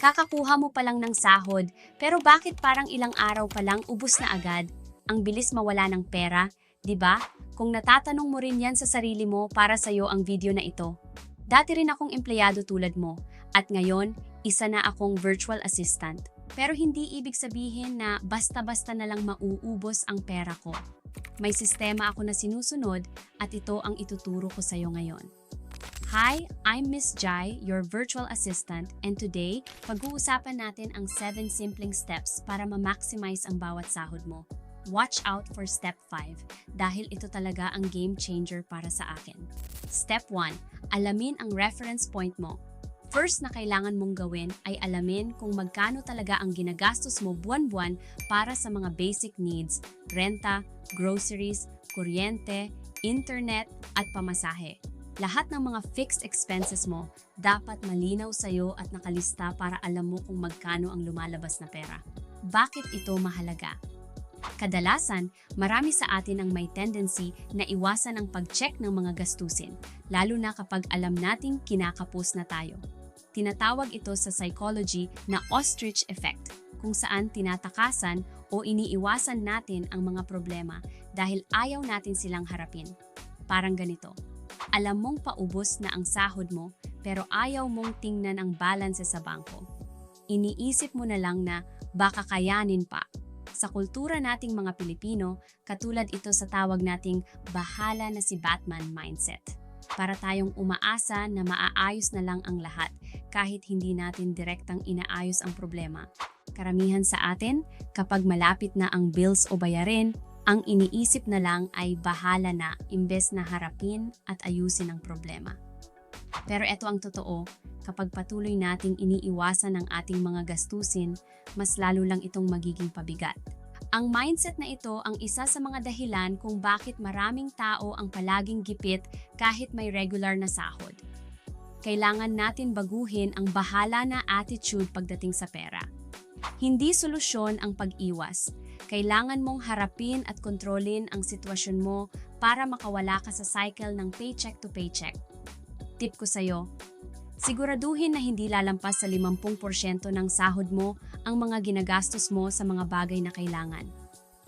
Kakakuha mo pa lang ng sahod, pero bakit parang ilang araw pa lang ubos na agad? Ang bilis mawala ng pera, 'di ba? Kung natatanong mo rin 'yan sa sarili mo, para sa'yo ang video na ito. Dati rin akong empleyado tulad mo, at ngayon, isa na akong virtual assistant. Pero hindi ibig sabihin na basta-basta na lang mauubos ang pera ko. May sistema ako na sinusunod at ito ang ituturo ko sa'yo ngayon. Hi, I'm Miss Jai, your virtual assistant, and today, pag-uusapan natin ang 7 simpleng steps para ma-maximize ang bawat sahod mo. Watch out for Step 5 dahil ito talaga ang game changer para sa akin. Step 1. Alamin ang reference point mo. First na kailangan mong gawin ay alamin kung magkano talaga ang ginagastos mo buwan-buwan para sa mga basic needs, renta, groceries, kuryente, internet, at pamasahe. Lahat ng mga fixed expenses mo dapat malinaw sa'yo at nakalista para alam mo kung magkano ang lumalabas na pera. Bakit ito mahalaga? Kadalasan, marami sa atin ang may tendency na iwasan ang pag-check ng mga gastusin, lalo na kapag alam nating kinakapos na tayo. Tinatawag ito sa psychology na ostrich effect, kung saan tinatakasan o iniiwasan natin ang mga problema dahil ayaw natin silang harapin. Parang ganito. Alam mong paubos na ang sahod mo pero ayaw mong tingnan ang balance sa bangko. Iniisip mo na lang na baka kayanin pa. Sa kultura nating mga Pilipino, katulad ito sa tawag nating bahala na si Batman mindset. Para tayong umaasa na maaayos na lang ang lahat kahit hindi natin direktang inaayos ang problema. Karamihan sa atin, kapag malapit na ang bills o bayarin, ang iniisip na lang ay bahala na imbes na harapin at ayusin ang problema. Pero ito ang totoo, kapag patuloy nating iniiwasan ang ating mga gastusin, mas lalo lang itong magiging pabigat. Ang mindset na ito ang isa sa mga dahilan kung bakit maraming tao ang palaging gipit kahit may regular na sahod. Kailangan natin baguhin ang bahala na attitude pagdating sa pera. Hindi solusyon ang pag-iwas. Kailangan mong harapin at kontrolin ang sitwasyon mo para makawala ka sa cycle ng paycheck to paycheck. Tip ko sa'yo, siguraduhin na hindi lalampas sa 50% ng sahod mo ang mga ginagastos mo sa mga bagay na kailangan.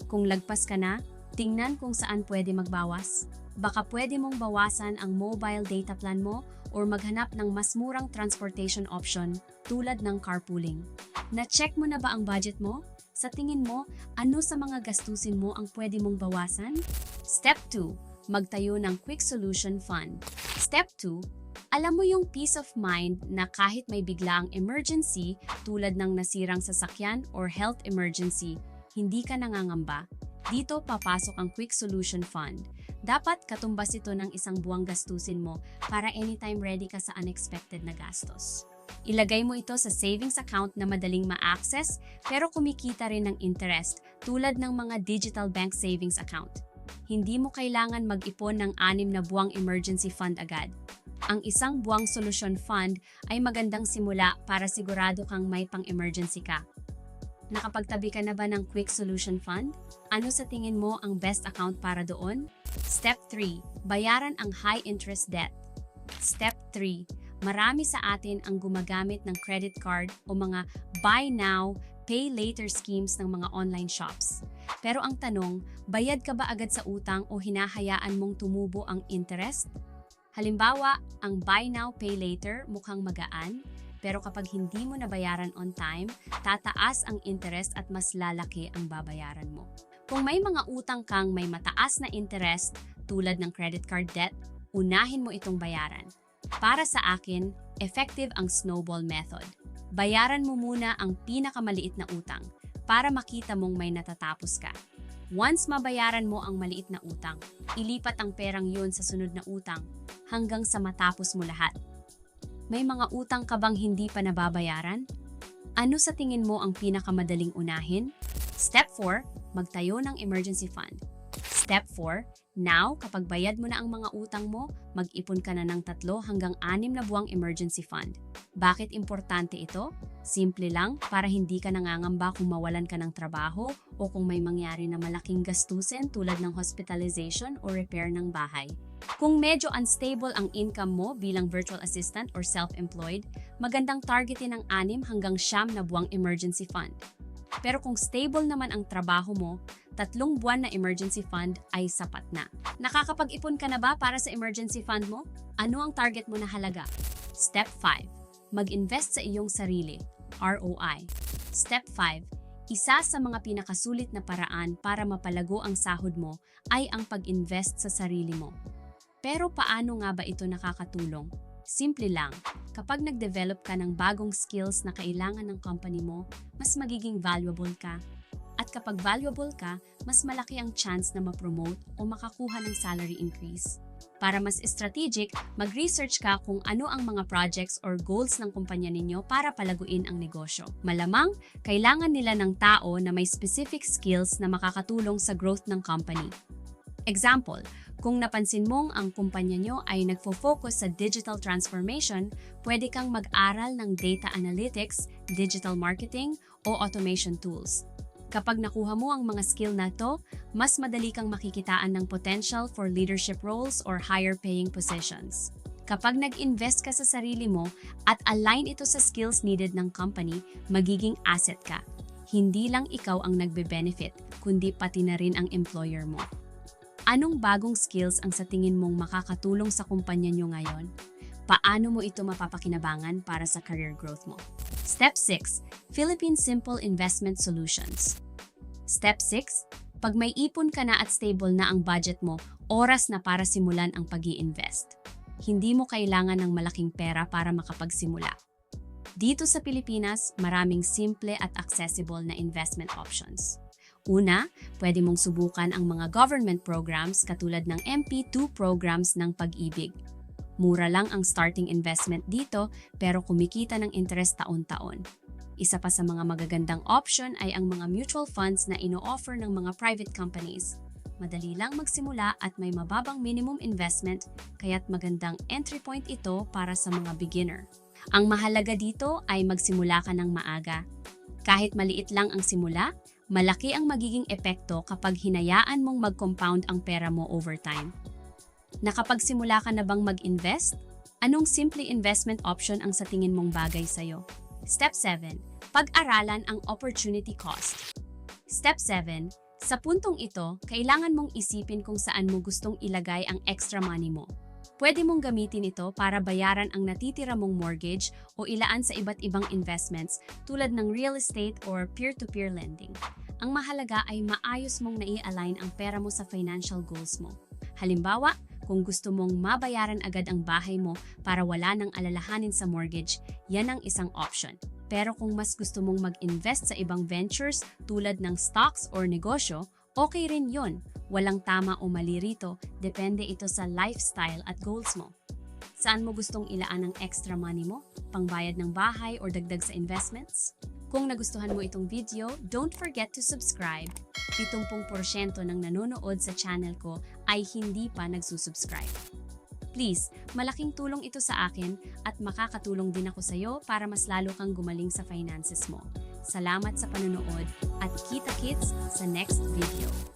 Kung lagpas ka na, tingnan kung saan pwede magbawas. Baka pwede mong bawasan ang mobile data plan mo or maghanap ng mas murang transportation option tulad ng carpooling. Na-check mo na ba ang budget mo? Sa tingin mo, ano sa mga gastusin mo ang pwede mong bawasan? Step 2. Magtayo ng Quick Solution Fund. Step 2. Alam mo yung peace of mind na kahit may biglaang emergency tulad ng nasirang sasakyan or health emergency, hindi ka nangangamba. Dito papasok ang Quick Solution Fund. Dapat katumbas ito ng isang buwang gastusin mo para anytime ready ka sa unexpected na gastos. Ilagay mo ito sa savings account na madaling ma-access pero kumikita rin ng interest tulad ng mga digital bank savings account. Hindi mo kailangan mag-ipon ng 6 na buwang emergency fund agad. Ang isang buwang solution fund ay magandang simula para sigurado kang may pang-emergency ka. Nakapagtabi ka na ba ng Quick Solution Fund? Ano sa tingin mo ang best account para doon? Step 3. Bayaran ang high-interest debt. Step 3. Marami sa atin ang gumagamit ng credit card o mga buy now, pay later schemes ng mga online shops. Pero ang tanong, bayad ka ba agad sa utang o hinahayaan mong tumubo ang interest? Halimbawa, ang buy now, pay later mukhang magaan, pero kapag hindi mo nabayaran on time, tataas ang interest at mas lalaki ang babayaran mo. Kung may mga utang kang may mataas na interest tulad ng credit card debt, unahin mo itong bayaran. Para sa akin, effective ang snowball method. Bayaran mo muna ang pinakamaliit na utang para makita mong may natatapos ka. Once mabayaran mo ang maliit na utang, ilipat ang perang yun sa sunod na utang hanggang sa matapos mo lahat. May mga utang ka bang hindi pa nababayaran? Ano sa tingin mo ang pinakamadaling unahin? Step 4. Magtayo ng emergency fund. Step 4. Now, kapag bayad mo na ang mga utang mo, mag-ipon ka na ng 3 hanggang 6 na buwang emergency fund. Bakit importante ito? Simple lang, para hindi ka nangangamba kung mawalan ka ng trabaho o kung may mangyari na malaking gastusin tulad ng hospitalization o repair ng bahay. Kung medyo unstable ang income mo bilang virtual assistant or self-employed, magandang targetin ng 6 hanggang 9 na buwang emergency fund. Pero kung stable naman ang trabaho mo, 3 buwan na emergency fund ay sapat na. Nakakapag-ipon ka na ba para sa emergency fund mo? Ano ang target mo na halaga? Step 5. Mag-invest sa iyong sarili, ROI. Step 5. Isa sa mga pinakasulit na paraan para mapalago ang sahod mo ay ang pag-invest sa sarili mo. Pero paano nga ba ito nakakatulong? Simple lang, kapag nag-develop ka ng bagong skills na kailangan ng company mo, mas magiging valuable ka. At kapag valuable ka, mas malaki ang chance na ma-promote o makakuha ng salary increase. Para mas strategic, mag-research ka kung ano ang mga projects or goals ng kumpanya ninyo para palaguin ang negosyo. Malamang, kailangan nila ng tao na may specific skills na makakatulong sa growth ng company. Example, kung napansin mong ang kumpanya nyo ay nagfo-focus sa digital transformation, pwede kang mag-aral ng data analytics, digital marketing, o automation tools. Kapag nakuha mo ang mga skill na to, mas madali kang makikitaan ng potential for leadership roles or higher paying positions. Kapag nag-invest ka sa sarili mo at align ito sa skills needed ng company, magiging asset ka. Hindi lang ikaw ang nagbe-benefit, kundi pati na rin ang employer mo. Anong bagong skills ang sa tingin mong makakatulong sa kumpanya nyo ngayon? Paano mo ito mapapakinabangan para sa career growth mo? Step 6. Philippine Simple Investment Solutions. Step 6. Pag may ipon ka na at stable na ang budget mo, oras na para simulan ang pag-i-invest. Hindi mo kailangan ng malaking pera para makapagsimula. Dito sa Pilipinas, maraming simple at accessible na investment options. Una, pwede mong subukan ang mga government programs katulad ng MP2 programs ng Pag-ibig. Mura lang ang starting investment dito pero kumikita ng interest taon-taon. Isa pa sa mga magagandang option ay ang mga mutual funds na ino-offer ng mga private companies. Madali lang magsimula at may mababang minimum investment kaya't magandang entry point ito para sa mga beginner. Ang mahalaga dito ay magsimula ka ng maaga. Kahit maliit lang ang simula, malaki ang magiging epekto kapag hinayaan mong mag-compound ang pera mo over time. Nakapagsimula ka na bang mag-invest? Anong simple investment option ang sa tingin mong bagay sa'yo? Step 7. Pag-aralan ang opportunity cost. Step 7. Sa puntong ito, kailangan mong isipin kung saan mo gustong ilagay ang extra money mo. Pwede mong gamitin ito para bayaran ang natitira mong mortgage o ilaan sa iba't ibang investments tulad ng real estate or peer-to-peer lending. Ang mahalaga ay maayos mong nai-align ang pera mo sa financial goals mo. Halimbawa, kung gusto mong mabayaran agad ang bahay mo para wala nang alalahanin sa mortgage, yan ang isang option. Pero kung mas gusto mong mag-invest sa ibang ventures tulad ng stocks or negosyo, okay rin yon. Walang tama o mali rito, depende ito sa lifestyle at goals mo. Saan mo gustong ilaan ang extra money mo? Pangbayad ng bahay or dagdag sa investments? Kung nagustuhan mo itong video, don't forget to subscribe. 70% ng nanonood sa channel ko ay hindi pa nagsusubscribe. Please, malaking tulong ito sa akin at makakatulong din ako sa iyo para mas lalo kang gumaling sa finances mo. Salamat sa panonood at kita-kits sa next video.